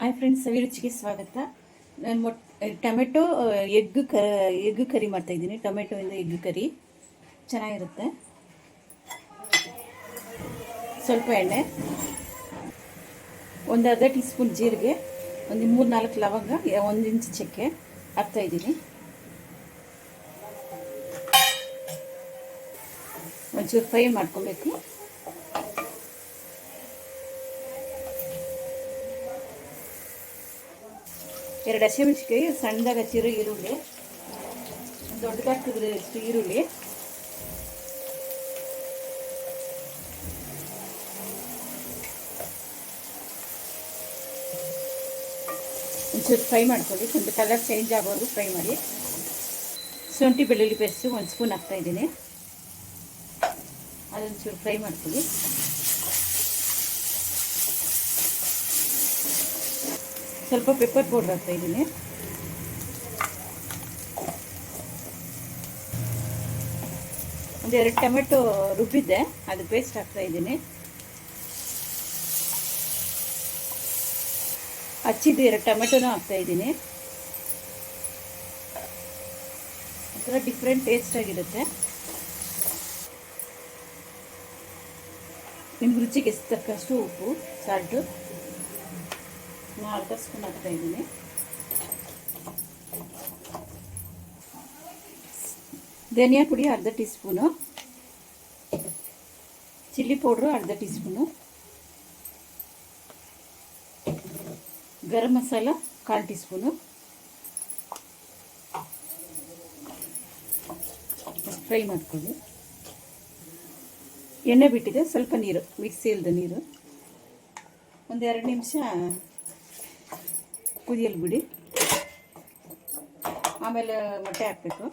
Hi friends, ಸವಿರುಚಿಗೆ ಸ್ವಾಗತ. ನಾನು tomato egg curry ಮಾಡ್ತಾಯಿದ್ದೀನಿ. ಟೊಮೆಟೊಯಿಂದ ಎಗ್ ಕರಿ ಚೆನ್ನಾಗಿರುತ್ತೆ. ಸ್ವಲ್ಪ ಎಣ್ಣೆ, ಒಂದು ಅರ್ಧ ಟೀ ಸ್ಪೂನ್ ಜೀರಿಗೆ, ಒಂದು 3-4 ಲವಂಗ, 1 ಇಂಚ್ ಚಕ್ಕೆ ಹಾಕ್ತಾಯಿದ್ದೀನಿ. ಒಂಚೂರು ಫ್ರೈ ಮಾಡ್ಕೊಬೇಕು. ಎರಡು ಹಸಿಮೆಣಸಿನಕಾಯಿ, ಸಣ್ಣದಾಗಿ ಹಚ್ಚಿರೋ ಈರುಳ್ಳಿ, ದೊಡ್ಡದಾಗ್ತಿದ್ರೆ ಅಷ್ಟು ಈರುಳ್ಳಿ, ಒಂಚೂರು ಫ್ರೈ ಮಾಡ್ಕೊಳ್ಳಿ. ಒಂದು ಕಲರ್ ಚೇಂಜ್ ಆಗೋದು ಫ್ರೈ ಮಾಡಿ. ಶುಂಠಿ ಬೆಳ್ಳುಳ್ಳಿ ಪೇಸ್ಟು 1 ಸ್ಪೂನ್ ಹಾಕ್ತಾಯಿದ್ದೀನಿ. ಅದೊಂಚೂರು ಫ್ರೈ ಮಾಡ್ಕೊಳ್ಳಿ. ಸ್ವಲ್ಪ ಪೆಪ್ಪರ್ ಪೌಡ್ರ್ ಹಾಕ್ತಾಯಿದ್ದೀನಿ. ಒಂದೆರಡು ಟೊಮೆಟೊ ರುಬ್ಬಿದ್ದೆ, ಅದು ಪೇಸ್ಟ್ ಹಾಕ್ತಾಯಿದ್ದೀನಿ. ಹಚ್ಚಿದ್ದು 2 ಟೊಮೆಟೊನೂ ಹಾಕ್ತಾಯಿದ್ದೀನಿ. ಒಂಥರ ಡಿಫ್ರೆಂಟ್ ಟೇಸ್ಟ್ ಆಗಿರುತ್ತೆ. ನಿಮ್ಗೆ ರುಚಿಗೆ ಎಷ್ಟು ತಕ್ಕಷ್ಟು ಉಪ್ಪು, ಸಾಲ್ಟು 4 ಸ್ಪೂನ್ ಹಾಕ್ತಾಯಿದ್ದೀನಿ. ಧನಿಯಾ ಪುಡಿ ಅರ್ಧ ಟೀ ಸ್ಪೂನು, ಚಿಲ್ಲಿ ಪೌಡ್ರು ಅರ್ಧ tea spoon, garam masala 1/4 tea spoon. Fry ಮಾಡ್ಕೊಳ್ಳಿ. ಎಣ್ಣೆ ಬಿಟ್ಟಿದೆ, ಸ್ವಲ್ಪ ನೀರು, ಮಿಕ್ಸಿ ಇಲ್ಲದ ನೀರು. ಒಂದು 2 ನಿಮಿಷ ಕುದಿಯಲು ಬಿಡಿ. ಆಮೇಲೆ ಮೊಟ್ಟೆ ಹಾಕಬೇಕು.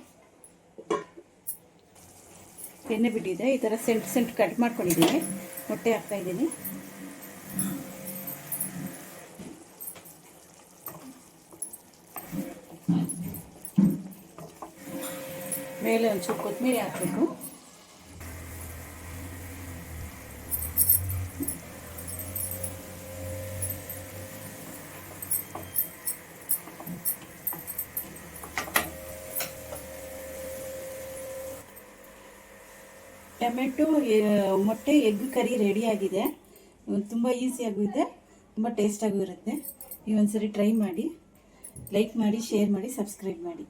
ಎಣ್ಣೆ ಬಿಟ್ಟಿದೆ, ಈ ಥರ ಸೆಂಟ್ ಕಟ್ ಮಾಡ್ಕೊಂಡಿದ್ದೀನಿ. ಮೊಟ್ಟೆ ಹಾಕ್ತಾಯಿದ್ದೀನಿ. ಮೇಲೆ ಒಂಚೂರು ಕೊತ್ತಂಬರಿ ಹಾಕಬೇಕು. ಟೊಮೆಟೊ ಮೊಟ್ಟೆ ಎಗ್ ಕರಿ ರೆಡಿಯಾಗಿದೆ. ತುಂಬ ಈಸಿಯಾಗಿದೆ, ತುಂಬ ಟೇಸ್ಟಾಗೂ ಇರುತ್ತೆ. ನೀವು ಒಂದ್ಸರಿ ಟ್ರೈ ಮಾಡಿ. ಲೈಕ್ ಮಾಡಿ, ಶೇರ್ ಮಾಡಿ, ಸಬ್ಸ್ಕ್ರೈಬ್ ಮಾಡಿ.